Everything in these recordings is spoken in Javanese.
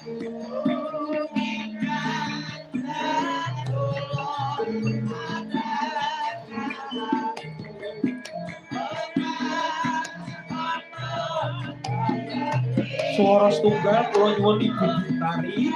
Suara setunggal kula nyuwun Ibu Bintari.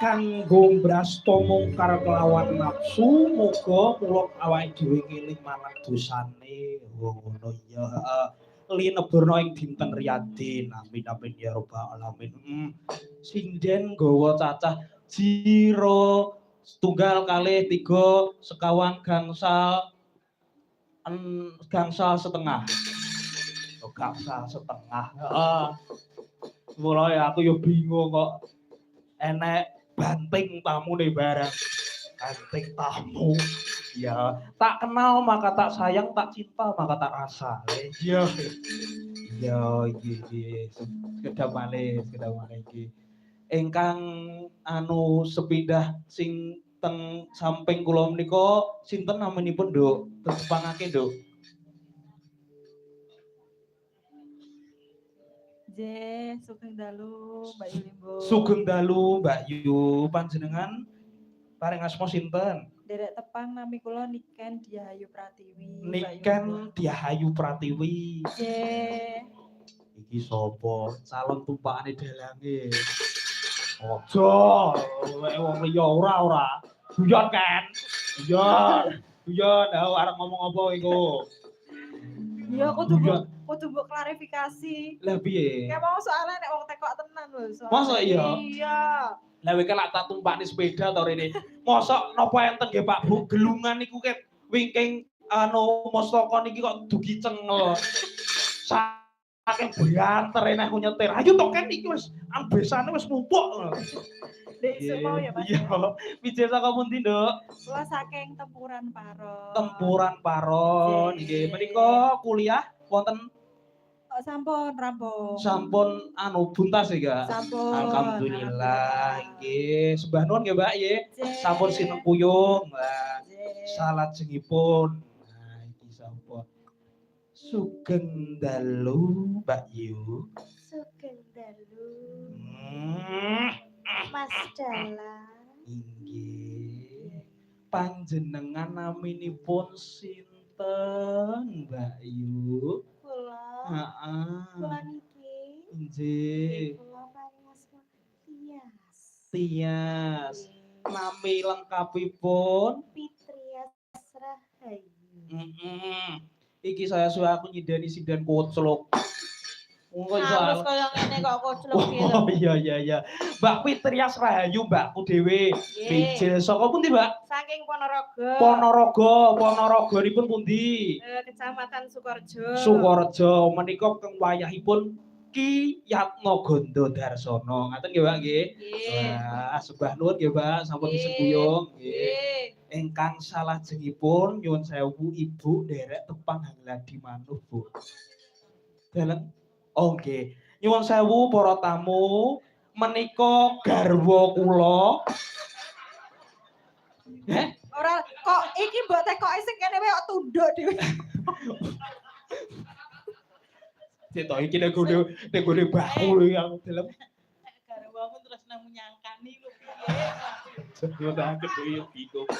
Kanggo mbrasta mungkar kelawan nafsu muga kula awake dhewe keling marang dosane ngono ya lineburna ing dinten riyadin amin amin ya rabbal alamin sinden nggawa cacah jiro setunggal kalih tiga sekawan gangsal setengah gangsal setengah mulai aku ya bingung kok enek banting tamu nih barang banting tamu ya tak kenal maka tak sayang tak cinta maka tak rasa iya iya sekedap malih iki ingkang anu sepindah sing teng samping kula menika sinten namanipun Nduk tepangake Nduk Nggih, sugeng dalu Mbak Yu Limbo. Sugeng dalu Mbak Yu, panjenengan paring asma sinten? Derek tepang nami kula Niken Diahayu Pratiwi. Niken Diahayu Pratiwi. Nggih. Iki sapa? Calon tumpakane dalange. Aja, wong liya ora. Guyon kan? Guyon, arep ngomong apa iku? Iya, kudu mbok klarifikasi. Lah piye? Kayak mau soalnya nek wong tekok tenan lho. Masa iya? Iya. Lah wek lak tak tumpakne sepeda to rene. Mosok napa enten nggih Pak Bu gelungan niku ket wingking anu mostaka niki kok dugi cengel. Saking banter enek aku nyetir. Ayo tok kan iki wis ambesane wis numpuk. Dek iso mau ya Mas. Iya. Pije saka pundi, Nduk? Kula saking Tempuran Paron. Tempuran Paron. Nggih, menika kuliah wonten sampun rampung. Sampun anu buntas ya, Sampun. Alhamdulillah. Nggih, sembah nuwun nggih, Mbak nggih. Sampun sinengkuyung, Mbak. Salajengipun. Nah, iki sampun. Sugeng dalu, Mbak Yu. Sugeng dalu. Mas Dalang. Inggih. Panjenengan naminipun sinten, Mbak Yu? Kula. Heeh. Kula niki. Nggih. Kula paring asma Tias. Tias. Nami lengkapipun Fitrias Rahayu. Iki saya suwe aku nyidani sidan koclok. Monggo iso. Halus kaya ngene kok koclok gitu. Oh iya. Mbak Fitrias Rahayu mbakku dhewe. Bijil saka pundi, Mbak? Saking Ponorogo. Ponorogonipun pundi? Kecamatan Sukorejo. Sukorejo menika keng wayahipun Ki Yatno Gondo Darsono. Ngaten nggih, Mbak nggih? Wah, sembah nuwun nggih, Mbak, sampun disengkuyung. Nggih. Ingkang salajengipun nyuwun sewu Ibu Derek Tepang Hangladi Manuh, Bu. Dalem. Oh nggih. Nyuwun sewu para tamu, menika garwa kula. Ora kok iki mbok tekoki sing kene wae kok tunduk dhewe. Cetok iki nek gone baku lho aku dalem. Garwamu terus nang nyangkani lho piye. Yo tak gede yo bingung.